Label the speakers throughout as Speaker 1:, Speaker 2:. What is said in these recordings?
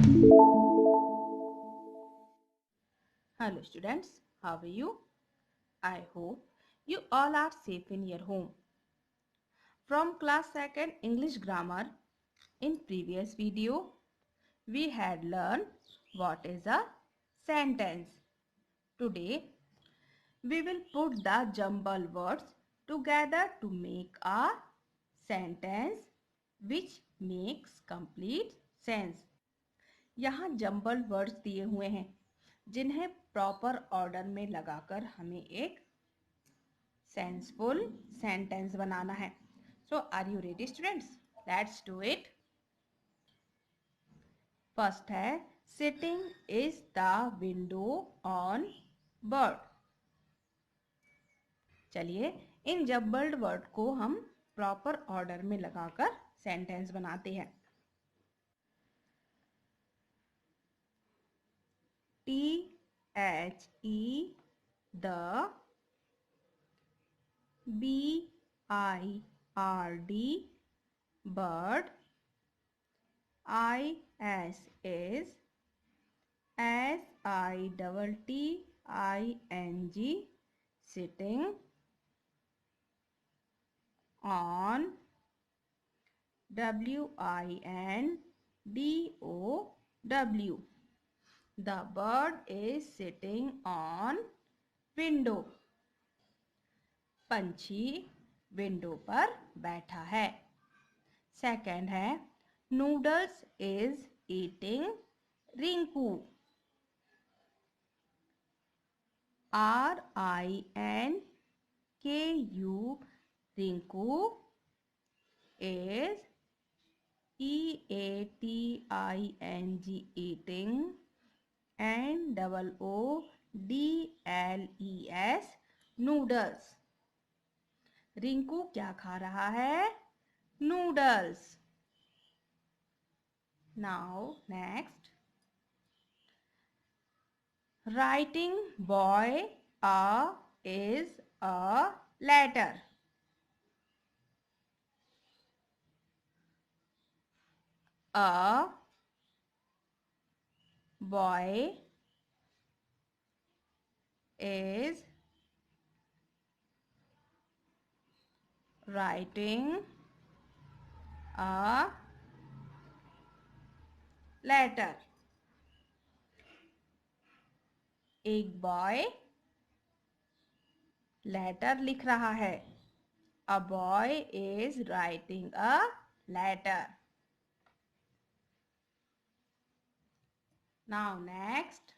Speaker 1: Hello students, how are you? I hope you all are safe in your home. From class 2nd English grammar, in previous video, we had learned what is a sentence. Today, we will put the jumble words together to make a sentence which makes complete sense. यहाँ jumble words दिए हुए हैं जिन्हें proper order में लगाकर हमें एक senseful sentence बनाना है. So are you ready students? Let's do it. First है sitting is the window on bird. चलिए इन जंबल्ड वर्ड को हम प्रॉपर ऑर्डर में लगाकर सेंटेंस बनाते हैं. THE the BIRD bird. IS is SITTING sitting. On WINDOW the bird is sitting on window. पंछी window पर बैठा है. सेकंड है noodles is eating Rinku. RINKU Rinku is EATING eating and OODLES noodles. Rinku क्या खा रहा है? Noodles. Now next writing boy is a letter. A boy is writing a letter. एक बॉय लेटर लिख रहा है. A boy is writing a letter. Now next.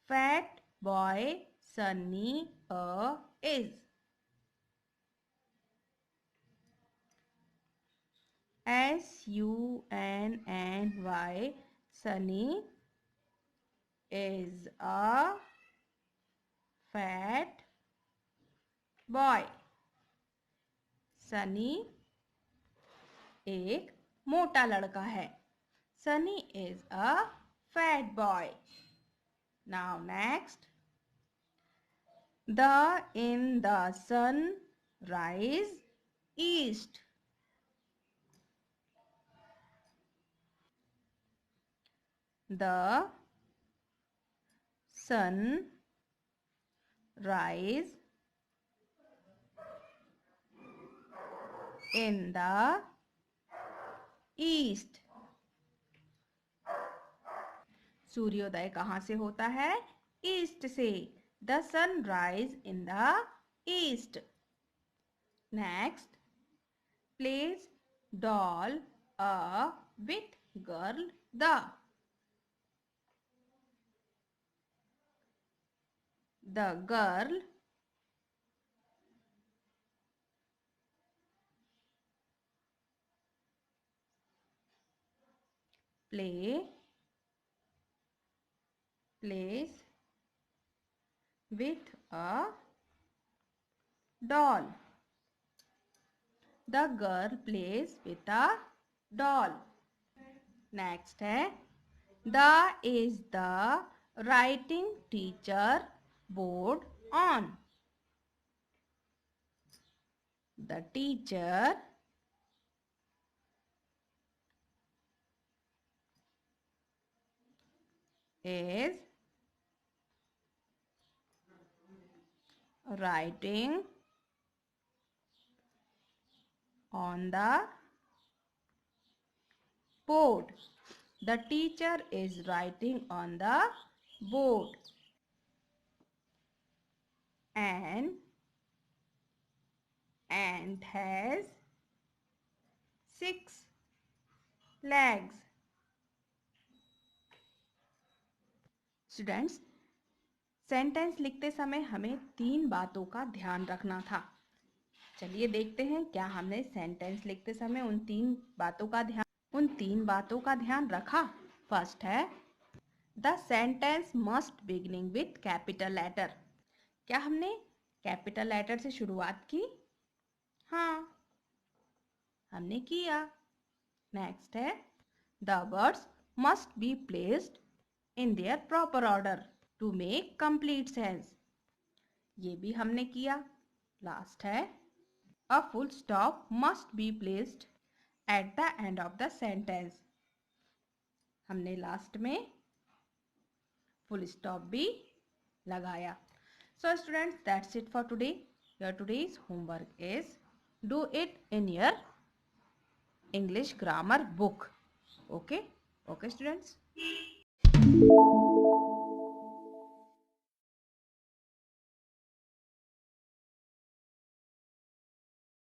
Speaker 1: Fat boy Sunny is. SUNNY Sunny is a fat boy. Sunny एक मोटा लड़का है. Sunny is a fat boy. Now next the in the sun rise east. The sun rise in the east. सूर्योदय कहाँ से होता है? East से. The sun rise in the east. Next, place doll a with girl the. The girl plays with a doll. The girl plays with a doll. Next है the is the writing teacher board on. The teacher is writing on the board. The teacher is writing on the board. An ant has 6 legs. Students, sentence लिखते समय हमें 3 बातों का ध्यान रखना था। चलिए देखते हैं क्या हमने सेंटेंस लिखते समय उन तीन बातों का ध्यान रखा। फर्स्ट है the sentence must beginning with capital letter. क्या हमने कैपिटल लेटर से शुरुआत की? हाँ, हमने किया। नेक्स्ट है the words must be placed in their proper order to make complete sense. ये भी हमने किया। लास्ट है a full stop must be placed at the end of the sentence. हमने लास्ट में फुल स्टॉप भी लगाया। So students, that's it for today. Your today's homework is do it in your English grammar book. Okay? Okay students?